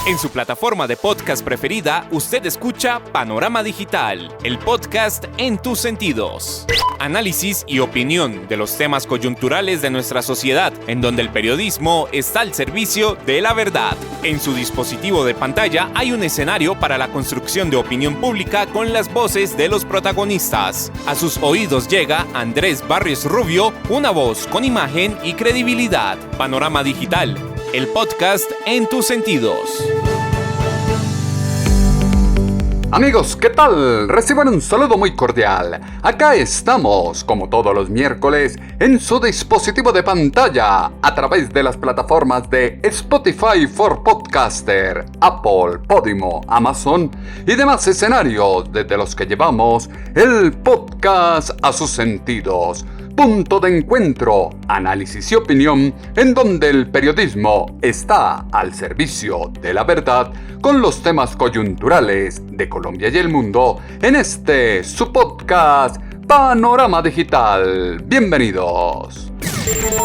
En su plataforma de podcast preferida, usted escucha Panorama Digital, el podcast en tus sentidos. Análisis y opinión de los temas coyunturales de nuestra sociedad, en donde el periodismo está al servicio de la verdad. En su dispositivo de pantalla hay un escenario para la construcción de opinión pública con las voces de los protagonistas. A sus oídos llega Andrés Barrios Rubio, una voz con imagen y credibilidad. Panorama Digital, el podcast en tus sentidos. Amigos, ¿qué tal? Reciban un saludo muy cordial. Acá estamos, como todos los miércoles, en su dispositivo de pantalla, a través de las plataformas de Spotify for Podcaster, Apple, Podimo, Amazon y demás escenarios desde los que llevamos el podcast a sus sentidos. Punto de encuentro, análisis y opinión, en donde el periodismo está al servicio de la verdad con los temas coyunturales de Colombia y el mundo en este su podcast Panorama Digital. Bienvenidos.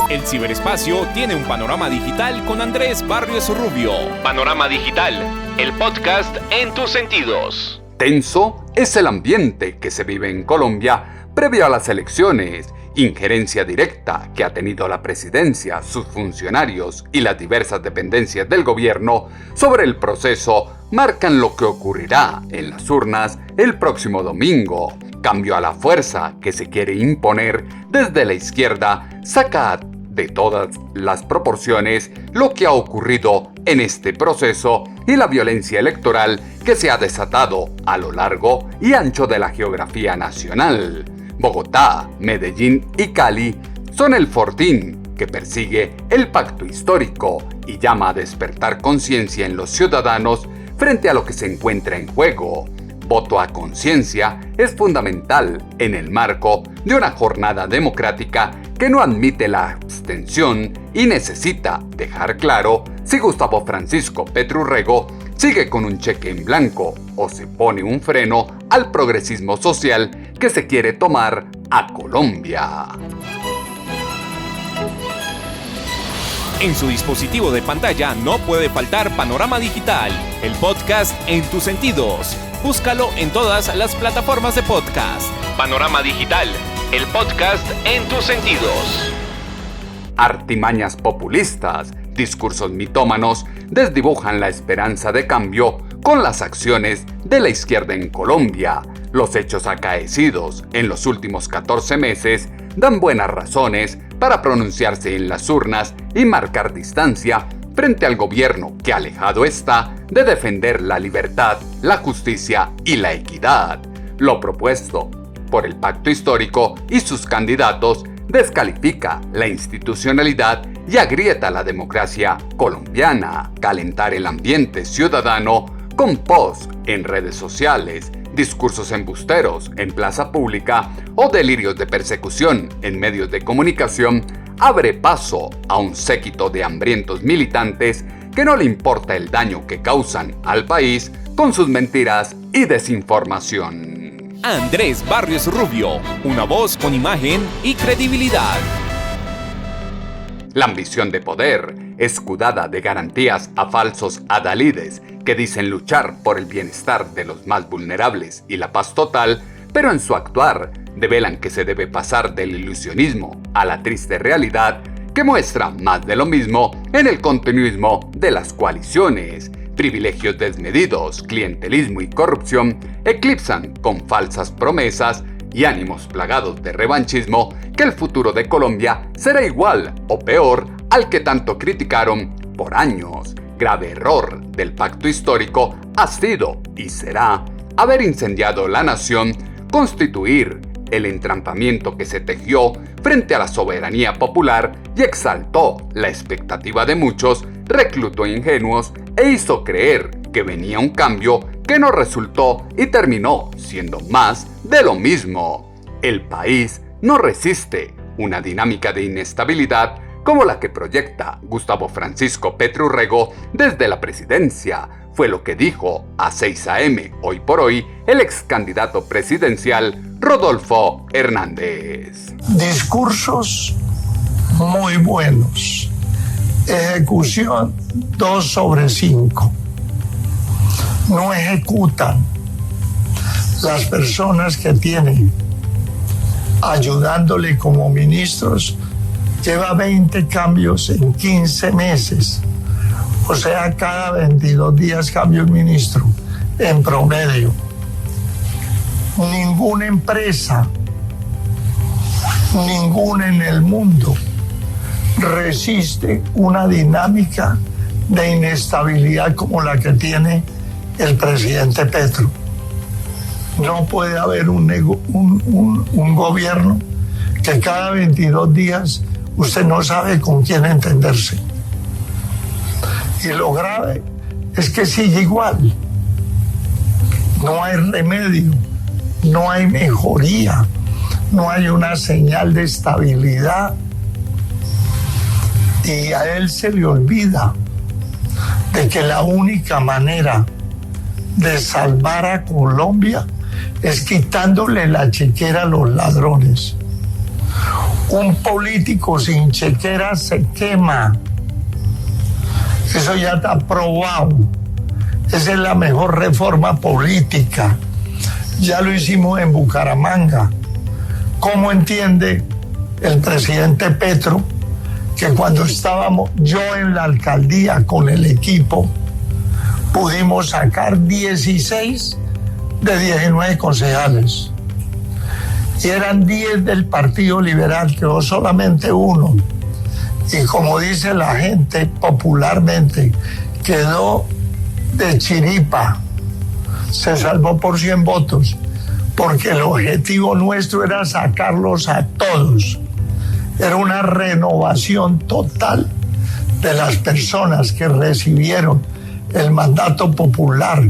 El ciberespacio tiene un panorama digital con Andrés Barrios Rubio. Panorama Digital, el podcast en tus sentidos. Tenso es el ambiente que se vive en Colombia previo a las elecciones. Injerencia directa que ha tenido la presidencia, sus funcionarios y las diversas dependencias del gobierno sobre el proceso marcan lo que ocurrirá en las urnas el próximo domingo. Cambio a la fuerza que se quiere imponer desde la izquierda saca de todas las proporciones lo que ha ocurrido en este proceso y la violencia electoral que se ha desatado a lo largo y ancho de la geografía nacional. Bogotá, Medellín y Cali son el fortín que persigue el pacto histórico y llama a despertar conciencia en los ciudadanos frente a lo que se encuentra en juego. Voto a conciencia es fundamental en el marco de una jornada democrática que no admite la abstención y necesita dejar claro si Gustavo Francisco Petro Urrego sigue con un cheque en blanco o se pone un freno al progresismo social que se quiere tomar a Colombia. En su dispositivo de pantalla no puede faltar Panorama Digital, el podcast en tus sentidos. Búscalo en todas las plataformas de podcast. Panorama Digital, el podcast en tus sentidos. Artimañas populistas, discursos mitómanos desdibujan la esperanza de cambio con las acciones de la izquierda en Colombia. Los hechos acaecidos en los últimos 14 meses dan buenas razones para pronunciarse en las urnas y marcar distancia frente al gobierno que alejado está de defender la libertad, la justicia y la equidad. Lo propuesto por el pacto histórico y sus candidatos descalifica la institucionalidad y agrieta la democracia colombiana. Calentar el ambiente ciudadano con posts en redes sociales, discursos embusteros en plaza pública o delirios de persecución en medios de comunicación abre paso a un séquito de hambrientos militantes que no le importa el daño que causan al país con sus mentiras y desinformación. Andrés Barrios Rubio, una voz con imagen y credibilidad. La ambición de poder, escudada de garantías a falsos adalides que dicen luchar por el bienestar de los más vulnerables y la paz total, pero en su actuar develan que se debe pasar del ilusionismo a la triste realidad que muestra más de lo mismo en el continuismo de las coaliciones. Privilegios desmedidos, clientelismo y corrupción eclipsan con falsas promesas y ánimos plagados de revanchismo que el futuro de Colombia será igual o peor al que tanto criticaron por años. Grave error del pacto histórico ha sido y será haber incendiado la nación, constituir el entrampamiento que se tejió frente a la soberanía popular y exaltó la expectativa de muchos, reclutó ingenuos e hizo creer que venía un cambio que no resultó y terminó siendo más de lo mismo. El país no resiste una dinámica de inestabilidad como la que proyecta Gustavo Francisco Petro Urrego desde la presidencia. Fue lo que dijo a 6 AM Hoy por Hoy el ex candidato presidencial Rodolfo Hernández. Discursos muy buenos. Ejecución 2/5. no ejecutan. Las personas que tienen ayudándole como ministros lleva 20 cambios en 15 meses. O sea, cada 22 días cambia un ministro en promedio. Ninguna empresa, ninguna en el mundo resiste una dinámica de inestabilidad como la que tiene el presidente Petro. No puede haber un gobierno que cada 22 días usted no sabe con quién entenderse. Y lo grave es que sigue igual. No hay remedio, no hay mejoría, no hay una señal de estabilidad. Y a él se le olvida de que la única manera de salvar a Colombia es quitándole la chequera a los ladrones. Un político sin chequera se quema. Eso ya está probado. Esa es la mejor reforma política. Ya lo hicimos en Bucaramanga. ¿Cómo entiende el presidente Petro que cuando estábamos yo en la alcaldía con el equipo pudimos sacar 16 de 19 concejales? Y eran 10 del Partido Liberal, quedó solamente uno. Y como dice la gente popularmente, quedó de chiripa. Se salvó por 100 votos, porque el objetivo nuestro era sacarlos a todos. Era una renovación total de las personas que recibieron el mandato popular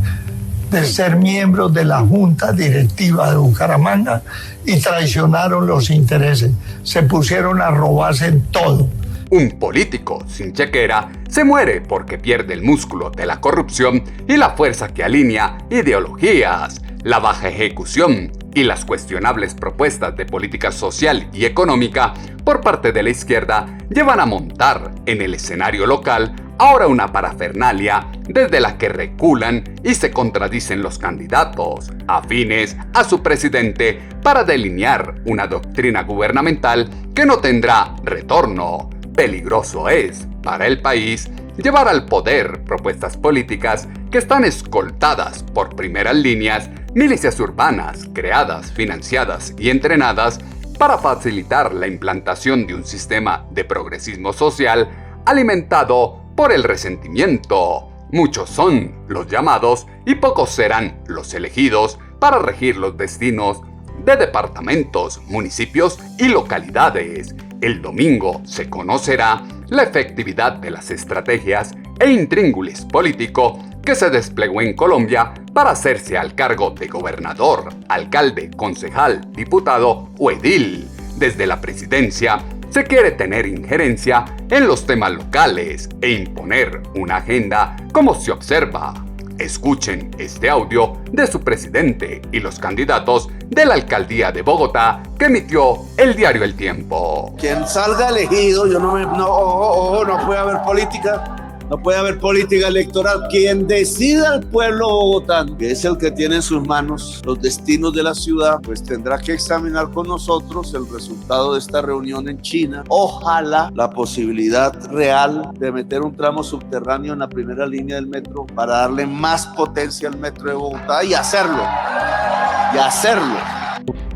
de ser miembros de la Junta Directiva de Bucaramanga y traicionaron los intereses. Se pusieron a robarse en todo. Un político sin chequera se muere porque pierde el músculo de la corrupción y la fuerza que alinea ideologías. La baja ejecución y las cuestionables propuestas de política social y económica por parte de la izquierda llevan a montar en el escenario local ahora una parafernalia desde la que reculan y se contradicen los candidatos afines a su presidente para delinear una doctrina gubernamental que no tendrá retorno. Peligroso es para el país llevar al poder propuestas políticas que están escoltadas por primeras líneas, milicias urbanas creadas, financiadas y entrenadas para facilitar la implantación de un sistema de progresismo social alimentado por el resentimiento. Muchos son los llamados y pocos serán los elegidos para regir los destinos de departamentos, municipios y localidades. El domingo se conocerá la efectividad de las estrategias e intríngulis político que se desplegó en Colombia para hacerse al cargo de gobernador, alcalde, concejal, diputado o edil. Desde la presidencia se quiere tener injerencia en los temas locales e imponer una agenda como se observa. Escuchen este audio de su presidente y los candidatos de la alcaldía de Bogotá que emitió el diario El Tiempo. Quien salga elegido, no puede haber política. No puede haber política electoral. Quien decida el pueblo bogotano, que es el que tiene en sus manos los destinos de la ciudad, pues tendrá que examinar con nosotros el resultado de esta reunión en China. Ojalá la posibilidad real de meter un tramo subterráneo en la primera línea del metro para darle más potencia al metro de Bogotá y hacerlo.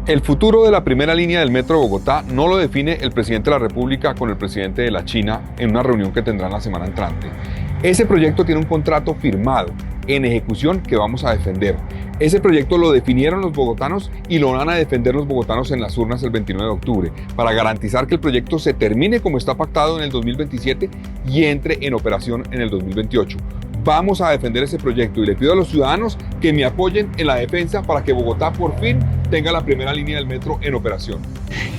El futuro de la primera línea del Metro de Bogotá no lo define el presidente de la República con el presidente de la China en una reunión que tendrán la semana entrante. Ese proyecto tiene un contrato firmado en ejecución que vamos a defender. Ese proyecto lo definieron los bogotanos y lo van a defender los bogotanos en las urnas el 29 de octubre para garantizar que el proyecto se termine como está pactado en el 2027 y entre en operación en el 2028. Vamos a defender ese proyecto y le pido a los ciudadanos que me apoyen en la defensa para que Bogotá por fin tenga la primera línea del metro en operación.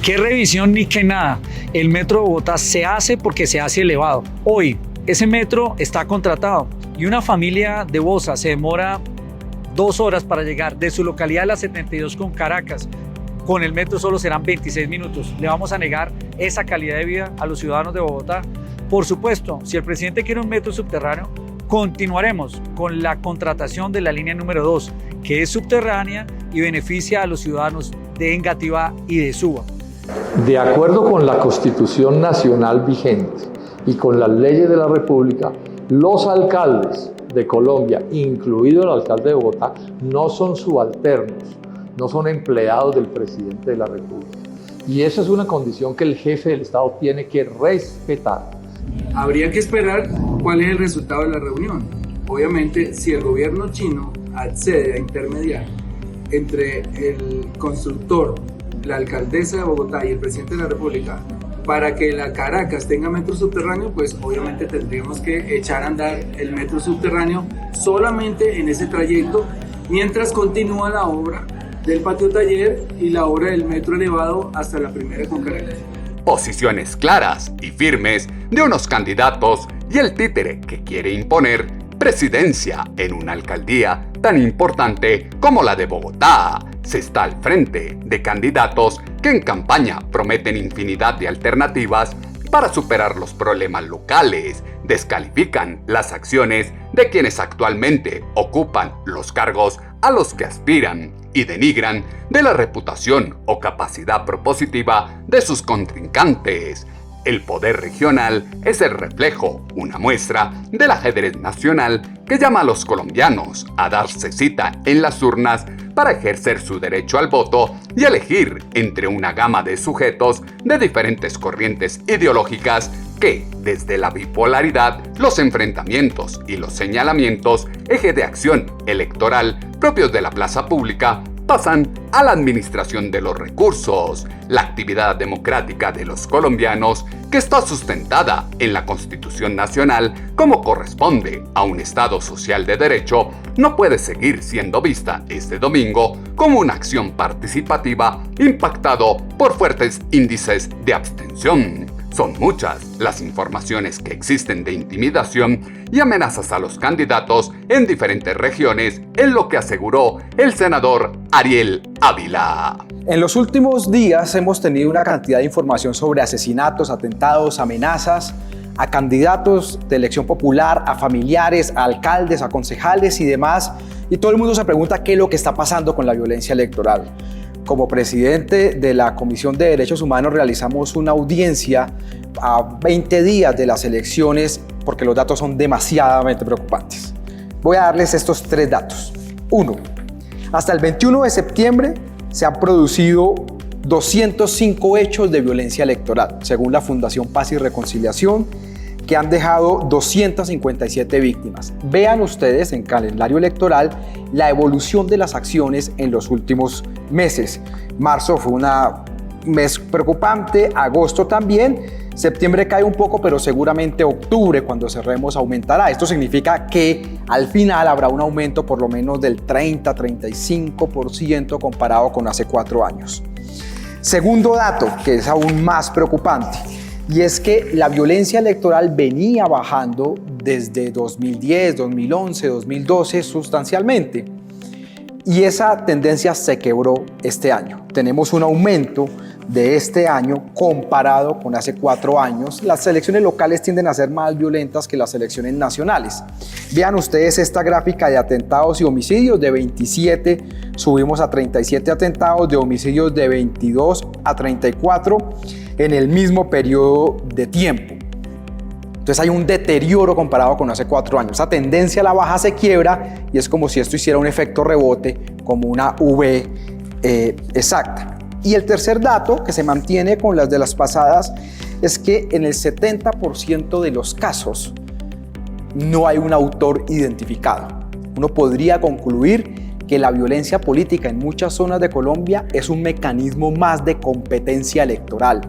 ¿Qué revisión ni qué nada? El metro de Bogotá se hace porque se hace elevado. Hoy ese metro está contratado y una familia de Bosa se demora 2 horas para llegar de su localidad a la 72 con Caracas. Con el metro solo serán 26 minutos. ¿Le vamos a negar esa calidad de vida a los ciudadanos de Bogotá? Por supuesto, si el presidente quiere un metro subterráneo, Continuaremos con la contratación de la línea número 2, que es subterránea y beneficia a los ciudadanos de Engativá y de Suba. De acuerdo con la Constitución Nacional vigente y con las leyes de la República, los alcaldes de Colombia, incluido el alcalde de Bogotá, no son subalternos, no son empleados del presidente de la República. Y esa es una condición que el jefe del Estado tiene que respetar. Habría que esperar cuál es el resultado de la reunión. Obviamente, si el gobierno chino accede a intermediar entre el constructor, la alcaldesa de Bogotá y el presidente de la República para que la Caracas tenga metro subterráneo, pues obviamente tendríamos que echar a andar el metro subterráneo solamente en ese trayecto, mientras continúa la obra del patio taller y la obra del metro elevado hasta la primera con Caracas. Posiciones claras y firmes de unos candidatos y el títere que quiere imponer presidencia en una alcaldía tan importante como la de Bogotá. Se está al frente de candidatos que en campaña prometen infinidad de alternativas para superar los problemas locales, descalifican las acciones de quienes actualmente ocupan los cargos a los que aspiran y denigran de la reputación o capacidad propositiva de sus contrincantes. El poder regional es el reflejo, una muestra del ajedrez nacional que llama a los colombianos a darse cita en las urnas para ejercer su derecho al voto y elegir entre una gama de sujetos de diferentes corrientes ideológicas que, desde la bipolaridad, los enfrentamientos y los señalamientos, eje de acción electoral propios de la plaza pública, pasan a la administración de los recursos. La actividad democrática de los colombianos, que está sustentada en la Constitución Nacional como corresponde a un Estado social de derecho, no puede seguir siendo vista este domingo como una acción participativa impactado por fuertes índices de abstención. Son muchas las informaciones que existen de intimidación y amenazas a los candidatos en diferentes regiones, en lo que aseguró el senador Ariel Ávila. En los últimos días hemos tenido una cantidad de información sobre asesinatos, atentados, amenazas a candidatos de elección popular, a familiares, a alcaldes, a concejales y demás, y todo el mundo se pregunta qué es lo que está pasando con la violencia electoral. Como presidente de la Comisión de Derechos Humanos realizamos una audiencia a 20 días de las elecciones porque los datos son demasiadamente preocupantes. Voy a darles estos 3 datos. 1. Hasta el 21 de septiembre se han producido 205 hechos de violencia electoral, según la Fundación Paz y Reconciliación, que han dejado 257 víctimas. Vean ustedes en calendario electoral la evolución de las acciones en los últimos meses. Marzo fue un mes preocupante, agosto también, septiembre cae un poco, pero seguramente octubre, cuando cerremos, aumentará. Esto significa que al final habrá un aumento por lo menos del 30-35% comparado con hace 4 años. Segundo dato, que es aún más preocupante, y es que la violencia electoral venía bajando desde 2010, 2011, 2012 sustancialmente. Y esa tendencia se quebró este año. Tenemos un aumento de este año comparado con hace 4 años. Las elecciones locales tienden a ser más violentas que las elecciones nacionales. Vean ustedes esta gráfica de atentados y homicidios. De 27 subimos a 37 atentados, de homicidios de 22 a 34 en el mismo periodo de tiempo. Entonces hay un deterioro comparado con hace 4 años. Esa tendencia a la baja se quiebra y es como si esto hiciera un efecto rebote, como una V exacta. Y el tercer dato, que se mantiene con las de las pasadas, es que en el 70% de los casos no hay un autor identificado. Uno podría concluir que la violencia política en muchas zonas de Colombia es un mecanismo más de competencia electoral.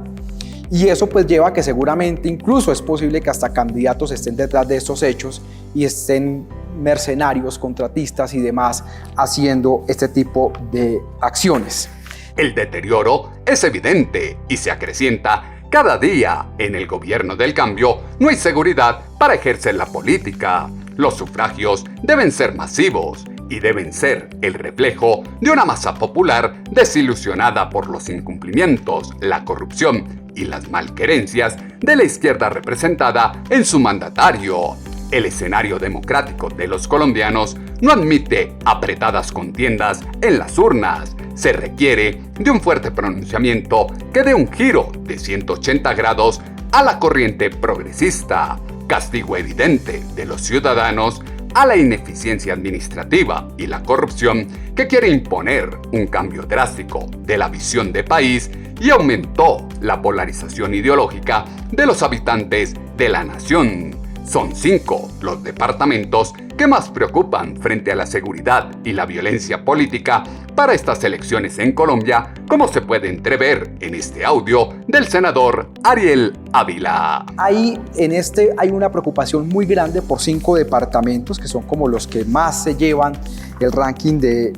Y eso pues lleva a que seguramente incluso es posible que hasta candidatos estén detrás de estos hechos y estén mercenarios, contratistas y demás haciendo este tipo de acciones. El deterioro es evidente y se acrecienta cada día. En el gobierno del cambio no hay seguridad para ejercer la política. Los sufragios deben ser masivos y deben ser el reflejo de una masa popular desilusionada por los incumplimientos, la corrupción y las malquerencias de la izquierda representada en su mandatario. El escenario democrático de los colombianos no admite apretadas contiendas en las urnas. Se requiere de un fuerte pronunciamiento que dé un giro de 180 grados a la corriente progresista, castigo evidente de los ciudadanos a la ineficiencia administrativa y la corrupción que quiere imponer un cambio drástico de la visión de país y aumentó la polarización ideológica de los habitantes de la nación. Son 5 los departamentos que más preocupan frente a la seguridad y la violencia política para estas elecciones en Colombia, como se puede entrever en este audio del senador Ariel Ávila. Ahí hay una preocupación muy grande por 5 departamentos que son como los que más se llevan el ranking de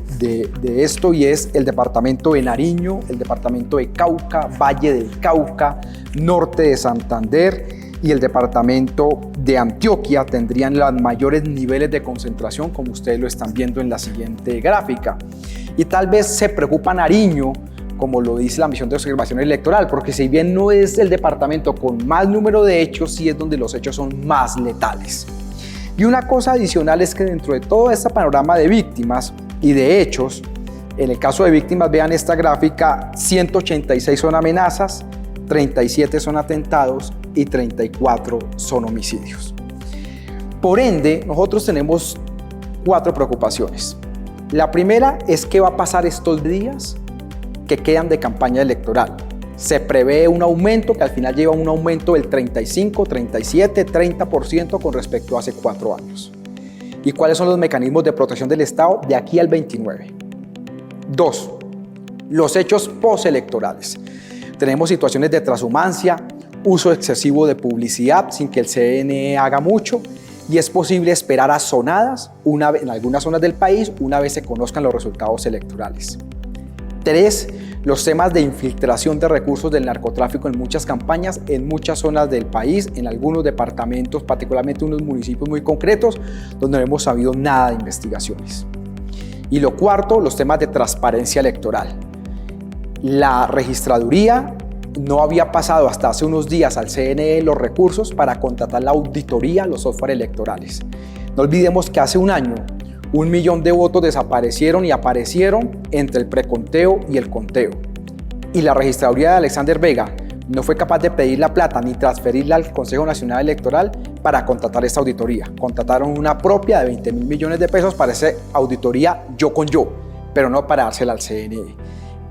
esto, y es el departamento de Nariño, el departamento de Cauca, Valle del Cauca, Norte de Santander y el departamento de Antioquia. Tendrían los mayores niveles de concentración, como ustedes lo están viendo en la siguiente gráfica. Y tal vez se preocupa Nariño, como lo dice la misión de observación electoral, porque si bien no es el departamento con más número de hechos, sí es donde los hechos son más letales. Y una cosa adicional es que dentro de todo este panorama de víctimas y de hechos, en el caso de víctimas, vean esta gráfica, 186 son amenazas, 37 son atentados y 34 son homicidios. Por ende, nosotros tenemos 4 preocupaciones. La primera es qué va a pasar estos días que quedan de campaña electoral. Se prevé un aumento que al final lleva un aumento del 35, 37, 30% con respecto a hace 4 años. ¿Y cuáles son los mecanismos de protección del Estado de aquí al 29? 2. Los hechos postelectorales. Tenemos situaciones de transhumancia, uso excesivo de publicidad sin que el CNE haga mucho, y es posible esperar a sonadas en algunas zonas del país una vez se conozcan los resultados electorales. 3. Los temas de infiltración de recursos del narcotráfico en muchas campañas, en muchas zonas del país, en algunos departamentos, particularmente unos municipios muy concretos, donde no hemos sabido nada de investigaciones. Y lo 4, los temas de transparencia electoral. La registraduría no había pasado hasta hace unos días al CNE los recursos para contratar la auditoría, los software electorales. No olvidemos que hace un año 1 millón de votos desaparecieron y aparecieron entre el preconteo y el conteo. Y la registraduría de Alexander Vega no fue capaz de pedir la plata ni transferirla al Consejo Nacional Electoral para contratar esta auditoría. Contrataron una propia de 20.000 millones de pesos para esa auditoría yo con yo, pero no para dársela al CNE.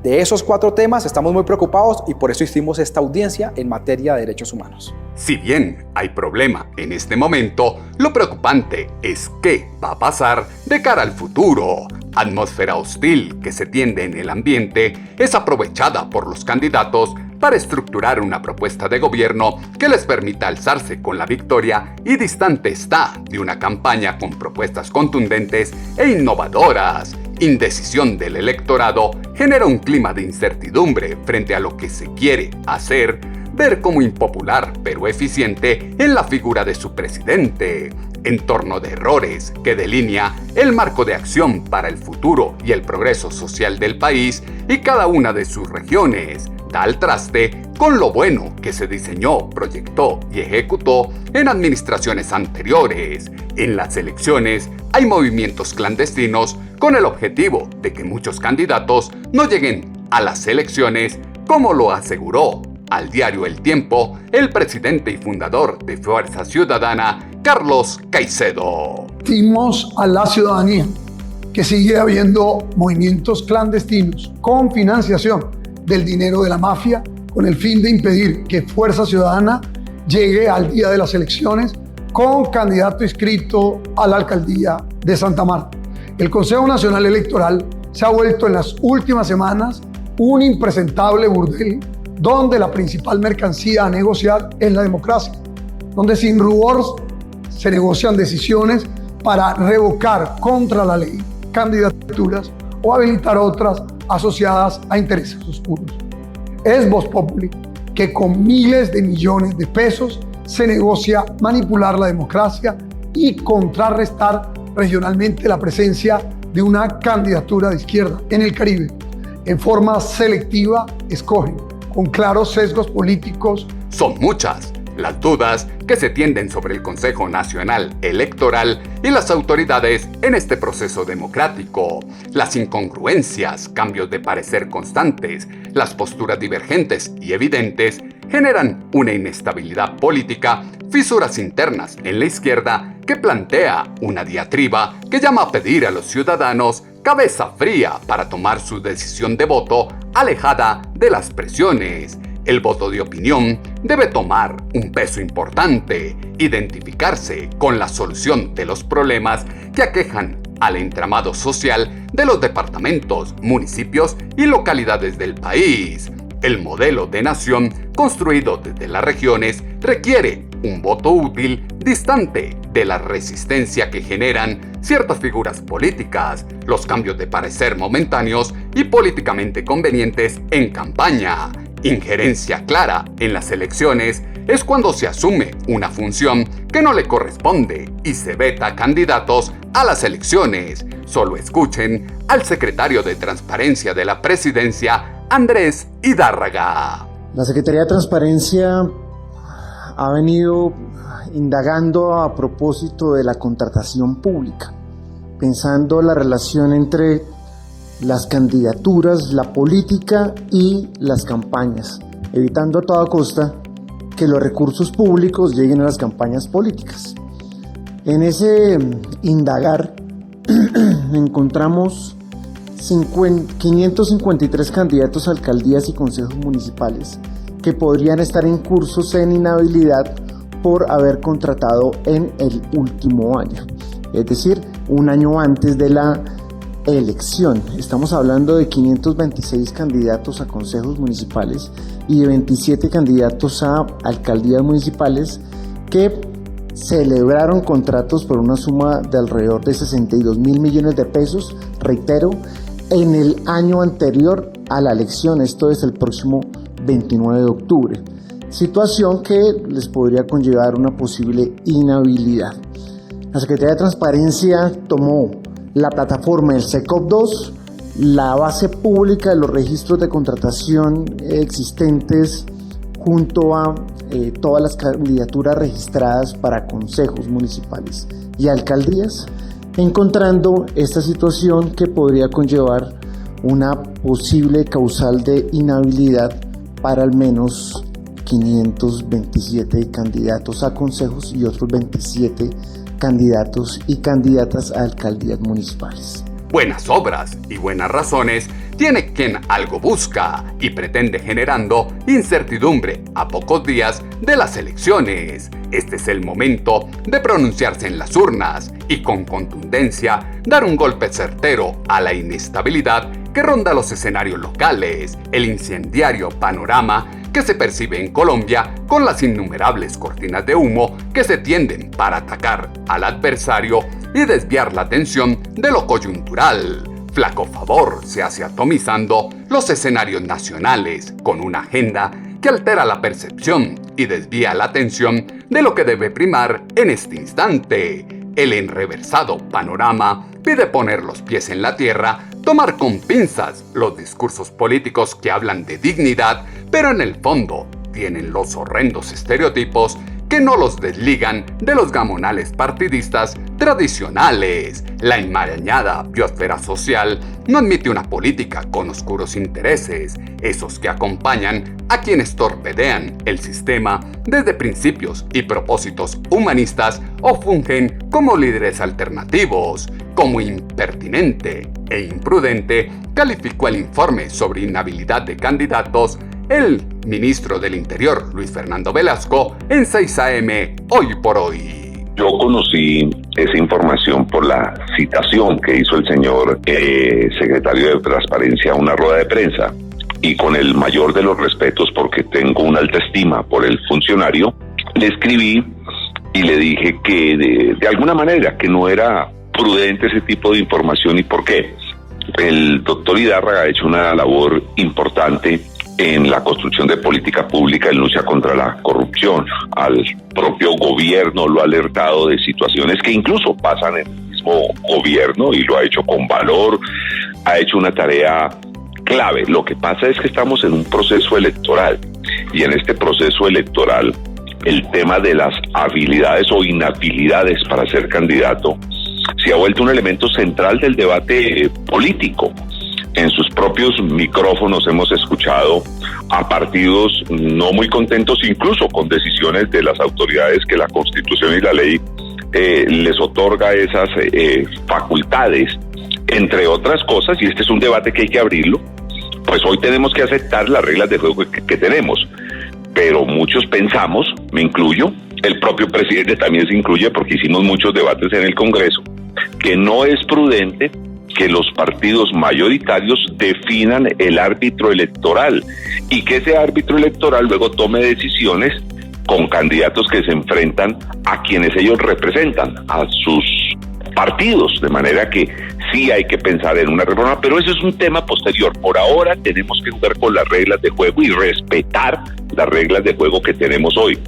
De esos 4 temas estamos muy preocupados y por eso hicimos esta audiencia en materia de derechos humanos. Si bien hay problema en este momento, lo preocupante es qué va a pasar de cara al futuro. Atmósfera hostil que se tiende en el ambiente es aprovechada por los candidatos para estructurar una propuesta de gobierno que les permita alzarse con la victoria, y distante está de una campaña con propuestas contundentes e innovadoras. Indecisión del electorado genera un clima de incertidumbre frente a lo que se quiere hacer, ver como impopular pero eficiente en la figura de su presidente, entorno de errores que delinea el marco de acción para el futuro y el progreso social del país y cada una de sus regiones. Da al traste con lo bueno que se diseñó, proyectó y ejecutó en administraciones anteriores. En las elecciones hay movimientos clandestinos con el objetivo de que muchos candidatos no lleguen a las elecciones, como lo aseguró al diario El Tiempo el presidente y fundador de Fuerza Ciudadana, Carlos Caicedo. Decimos a la ciudadanía que sigue habiendo movimientos clandestinos con financiación del dinero de la mafia, con el fin de impedir que Fuerza Ciudadana llegue al día de las elecciones con candidato inscrito a la alcaldía de Santa Marta. El Consejo Nacional Electoral se ha vuelto en las últimas semanas un impresentable burdel donde la principal mercancía a negociar es la democracia, donde sin rubor se negocian decisiones para revocar contra la ley candidaturas o habilitar otras asociadas a intereses oscuros. Es Voz Populi que con miles de millones de pesos se negocia manipular la democracia y contrarrestar regionalmente la presencia de una candidatura de izquierda en el Caribe. En forma selectiva escogen, con claros sesgos políticos. Son muchas las dudas que se tienden sobre el Consejo Nacional Electoral y las autoridades en este proceso democrático, las incongruencias, cambios de parecer constantes, las posturas divergentes y evidentes generan una inestabilidad política, fisuras internas en la izquierda que plantea una diatriba que llama a pedir a los ciudadanos cabeza fría para tomar su decisión de voto alejada de las presiones. El voto de opinión debe tomar un peso importante, identificarse con la solución de los problemas que aquejan al entramado social de los departamentos, municipios y localidades del país. El modelo de nación construido desde las regiones requiere un voto útil distante de la resistencia que generan ciertas figuras políticas, los cambios de parecer momentáneos y políticamente convenientes en campaña. Injerencia clara en las elecciones es cuando se asume una función que no le corresponde y se veta candidatos a las elecciones. Solo escuchen al secretario de Transparencia de la Presidencia, Andrés Hidárraga. La Secretaría de Transparencia ha venido indagando a propósito de la contratación pública, pensando la relación entre las candidaturas, la política y las campañas, evitando a toda costa que los recursos públicos lleguen a las campañas políticas. En ese indagar encontramos 553 candidatos a alcaldías y consejos municipales que podrían estar en cursos en inhabilidad por haber contratado en el último año, es decir, un año antes de la elección. Estamos hablando de 526 candidatos a consejos municipales y de 27 candidatos a alcaldías municipales que celebraron contratos por una suma de alrededor de 62.000 millones de pesos, reitero, en el año anterior a la elección, esto es el próximo 29 de octubre, situación que les podría conllevar una posible inhabilidad. La Secretaría de Transparencia tomó la plataforma del SECOP2, la base pública de los registros de contratación existentes junto a todas las candidaturas registradas para consejos municipales y alcaldías, encontrando esta situación que podría conllevar una posible causal de inhabilidad para al menos 527 candidatos a consejos y otros 27 candidatos y candidatas a alcaldías municipales. Buenas obras y buenas razones tiene quien algo busca y pretende generando incertidumbre a pocos días de las elecciones. Este es el momento de pronunciarse en las urnas y con contundencia dar un golpe certero a la inestabilidad que ronda los escenarios locales, el incendiario panorama que se percibe en Colombia con las innumerables cortinas de humo que se tienden para atacar al adversario y desviar la atención de lo coyuntural. Flaco favor se hace atomizando los escenarios nacionales con una agenda que altera la percepción y desvía la atención de lo que debe primar en este instante. El enreversado panorama pide poner los pies en la tierra, tomar con pinzas los discursos políticos que hablan de dignidad, pero en el fondo tienen los horrendos estereotipos que no los desligan de los gamonales partidistas tradicionales. La enmarañada biosfera social no admite una política con oscuros intereses, esos que acompañan a quienes torpedean el sistema desde principios y propósitos humanistas o fungen como líderes alternativos. Como impertinente e imprudente calificó el informe sobre inhabilidad de candidatos el ministro del Interior, Luis Fernando Velasco, en 6 AM, Hoy por Hoy. Yo conocí esa información por la citación que hizo el señor secretario de Transparencia a una rueda de prensa, y con el mayor de los respetos, porque tengo una alta estima por el funcionario, le escribí y le dije que de alguna manera que no era prudente ese tipo de información. ¿Y por qué? El doctor Hidárraga ha hecho una labor importante en la construcción de política pública en lucha contra la corrupción. Al propio gobierno lo ha alertado de situaciones que incluso pasan en el mismo gobierno y lo ha hecho con valor, ha hecho una tarea clave. Lo que pasa es que estamos en un proceso electoral y en este proceso electoral el tema de las habilidades o inhabilidades para ser candidato se ha vuelto un elemento central del debate político. En sus propios micrófonos hemos escuchado a partidos no muy contentos, incluso con decisiones de las autoridades que la Constitución y la ley les otorga esas facultades, entre otras cosas, y este es un debate que hay que abrirlo. Pues hoy tenemos que aceptar las reglas de juego que tenemos, pero muchos pensamos, me incluyo, el propio presidente también se incluye porque hicimos muchos debates en el Congreso, que no es prudente que los partidos mayoritarios definan el árbitro electoral y que ese árbitro electoral luego tome decisiones con candidatos que se enfrentan a quienes ellos representan, a sus partidos, de manera que sí hay que pensar en una reforma, pero eso es un tema posterior. Por ahora tenemos que jugar con las reglas de juego y respetar las reglas de juego que tenemos hoy.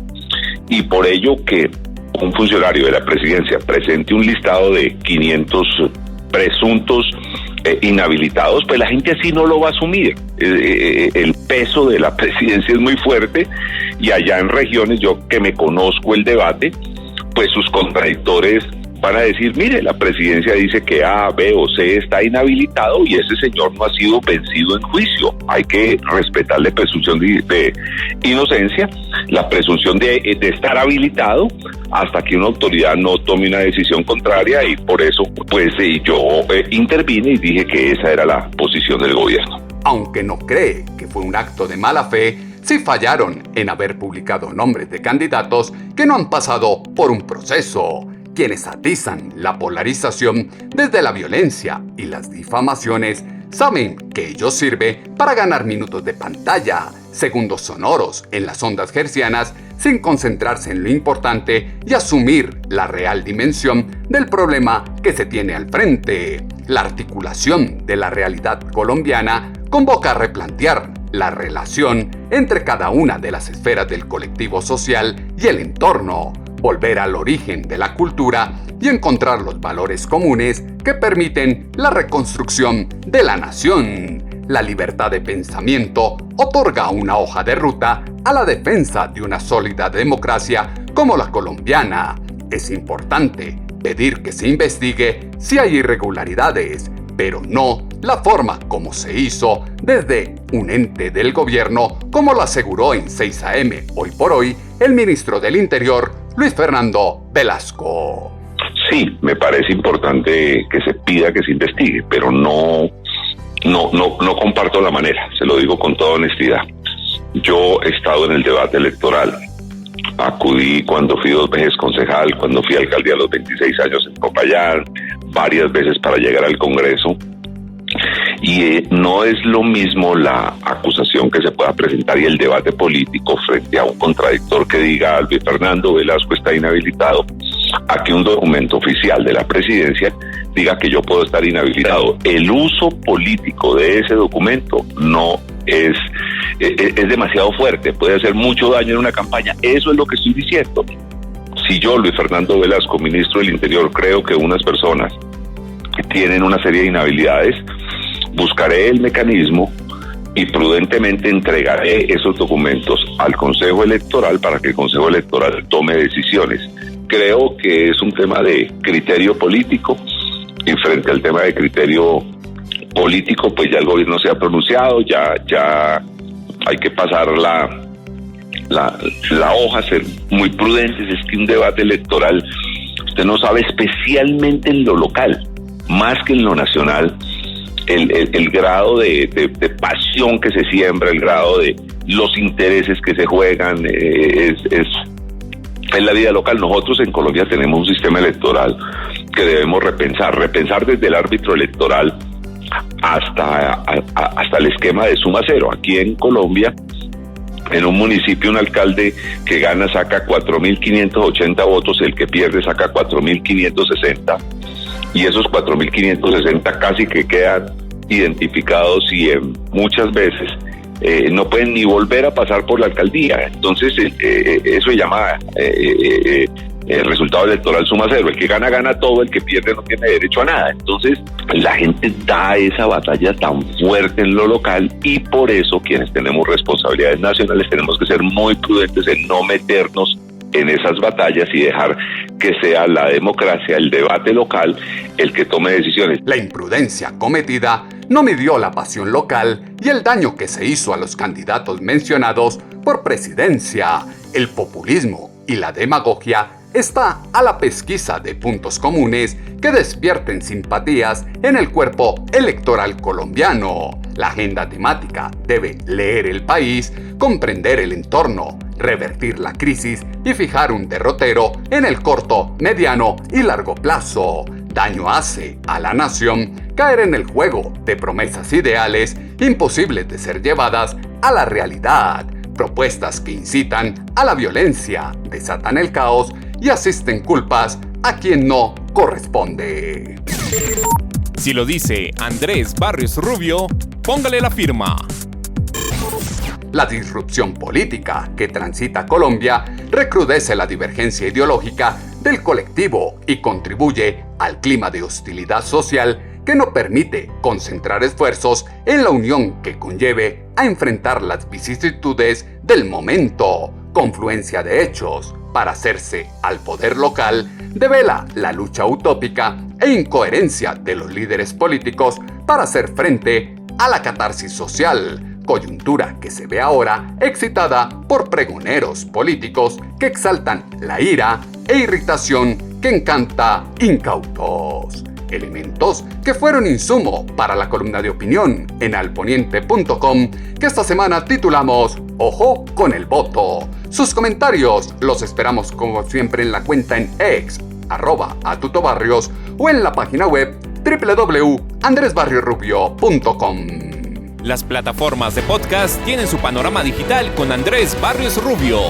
Y por ello que un funcionario de la presidencia presente un listado de 500 presuntos inhabilitados, pues la gente así no lo va a asumir. El peso de la presidencia es muy fuerte y allá en regiones, yo que me conozco el debate, pues sus contradictores van a decir, mire, la presidencia dice que A, B o C está inhabilitado y ese señor no ha sido vencido en juicio. Hay que respetar la presunción de inocencia, la presunción de estar habilitado hasta que una autoridad no tome una decisión contraria, y por eso pues yo intervine y dije que esa era la posición del gobierno. Aunque no cree que fue un acto de mala fe, sí fallaron en haber publicado nombres de candidatos que no han pasado por un proceso. Quienes atizan la polarización desde la violencia y las difamaciones saben que ello sirve para ganar minutos de pantalla, segundos sonoros en las ondas hercianas, sin concentrarse en lo importante y asumir la real dimensión del problema que se tiene al frente. La articulación de la realidad colombiana convoca a replantear la relación entre cada una de las esferas del colectivo social y el entorno, volver al origen de la cultura y encontrar los valores comunes que permiten la reconstrucción de la nación. La libertad de pensamiento otorga una hoja de ruta a la defensa de una sólida democracia como la colombiana. Es importante pedir que se investigue si hay irregularidades, pero no la forma como se hizo desde un ente del gobierno, como lo aseguró en 6 AM Hoy por Hoy el ministro del Interior, Luis Fernando Velasco. Sí, me parece importante que se pida que se investigue, pero no comparto la manera, se lo digo con toda honestidad. Yo he estado en el debate electoral, acudí cuando fui 2 veces concejal, cuando fui alcalde a los 26 años en Popayán, varias veces para llegar al Congreso, y no es lo mismo la acusación que se pueda presentar y el debate político frente a un contradictor que diga Luis Fernando Velasco está inhabilitado, a que un documento oficial de la presidencia diga que yo puedo estar inhabilitado. El uso político de ese documento no es demasiado fuerte, puede hacer mucho daño en una campaña. Eso es lo que estoy diciendo. Si yo, Luis Fernando Velasco, ministro del Interior, creo que unas personas que tienen una serie de inhabilidades, buscaré el mecanismo y prudentemente entregaré esos documentos al Consejo Electoral para que el Consejo Electoral tome decisiones. Creo que es un tema de criterio político, y frente al tema de criterio político, pues ya el gobierno se ha pronunciado, ya hay que pasar la hoja, ser muy prudentes. Es que un debate electoral, usted no sabe, especialmente en lo local, más que en lo nacional, el grado de pasión que se siembra, el grado de los intereses que se juegan, es la vida local. Nosotros en Colombia tenemos un sistema electoral que debemos repensar desde el árbitro electoral hasta el esquema de suma cero. Aquí en Colombia, en un municipio, un alcalde que gana saca 4.580 votos, el que pierde saca 4.560, y esos 4.560 casi que quedan identificados y muchas veces no pueden ni volver a pasar por la alcaldía. Entonces eso se llama el resultado electoral suma cero. El que gana, gana todo, el que pierde no tiene derecho a nada. Entonces la gente da esa batalla tan fuerte en lo local, y por eso quienes tenemos responsabilidades nacionales tenemos que ser muy prudentes en no meternos en esas batallas y dejar que sea la democracia, el debate local, el que tome decisiones. La imprudencia cometida no midió la pasión local y el daño que se hizo a los candidatos mencionados por presidencia. El populismo y la demagogia está a la pesquisa de puntos comunes que despierten simpatías en el cuerpo electoral colombiano. La agenda temática debe leer el país, comprender el entorno, revertir la crisis y fijar un derrotero en el corto, mediano y largo plazo. Daño hace a la nación caer en el juego de promesas ideales imposibles de ser llevadas a la realidad. Propuestas que incitan a la violencia, desatan el caos y asisten culpas a quien no corresponde. Si lo dice Andrés Barrios Rubio, póngale la firma. La disrupción política que transita Colombia recrudece la divergencia ideológica del colectivo y contribuye al clima de hostilidad social que no permite concentrar esfuerzos en la unión que conlleve a enfrentar las vicisitudes del momento. Confluencia de hechos para hacerse al poder local devela la lucha utópica e incoherencia de los líderes políticos para hacer frente a la catarsis social, coyuntura que se ve ahora excitada por pregoneros políticos que exaltan la ira e irritación que encanta incautos. Elementos que fueron insumo para la columna de opinión en alponiente.com que esta semana titulamos Ojo con el voto. Sus comentarios los esperamos como siempre en la cuenta en X, @atutobarrios o en la página web www.andresbarriosrubio.com. Las plataformas de podcast tienen su panorama digital con Andrés Barrios Rubio.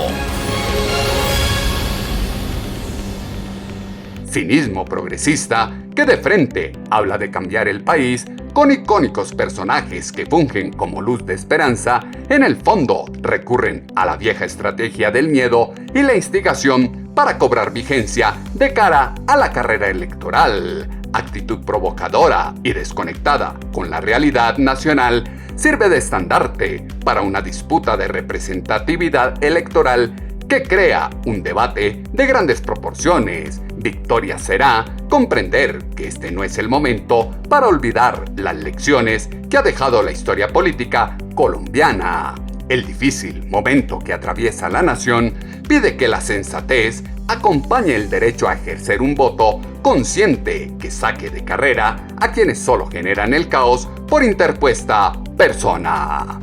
Cinismo progresista que de frente habla de cambiar el país con icónicos personajes que fungen como luz de esperanza, en el fondo recurren a la vieja estrategia del miedo y la instigación para cobrar vigencia de cara a la carrera electoral. Actitud provocadora y desconectada con la realidad nacional sirve de estandarte para una disputa de representatividad electoral que crea un debate de grandes proporciones. Victoria será comprender que este no es el momento para olvidar las lecciones que ha dejado la historia política colombiana. El difícil momento que atraviesa la nación pide que la sensatez acompañe el derecho a ejercer un voto consciente que saque de carrera a quienes solo generan el caos por interpuesta persona.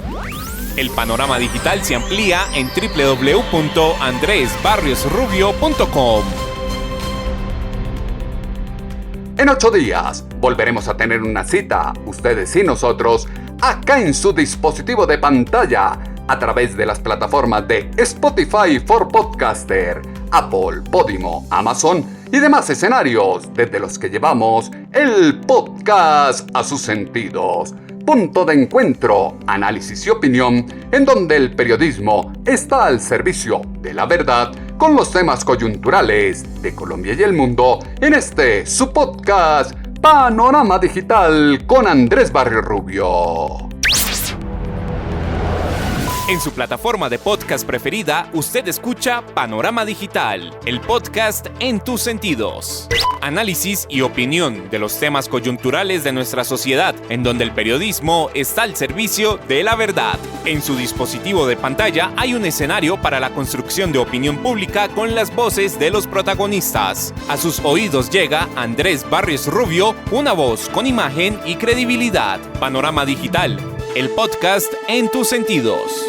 El panorama digital se amplía en www.andresbarriosrubio.com. En 8 días volveremos a tener una cita, ustedes y nosotros, acá en su dispositivo de pantalla, a través de las plataformas de Spotify for Podcaster, Apple, Podimo, Amazon y demás escenarios desde los que llevamos el podcast a sus sentidos. Punto de encuentro, análisis y opinión, en donde el periodismo está al servicio de la verdad con los temas coyunturales de Colombia y el mundo en este su podcast Panorama Digital con Andrés Barrios Rubio. En su plataforma de podcast preferida, usted escucha Panorama Digital, el podcast en tus sentidos. Análisis y opinión de los temas coyunturales de nuestra sociedad, en donde el periodismo está al servicio de la verdad. En su dispositivo de pantalla hay un escenario para la construcción de opinión pública con las voces de los protagonistas. A sus oídos llega Andrés Barrios Rubio, una voz con imagen y credibilidad. Panorama Digital, el podcast en tus sentidos.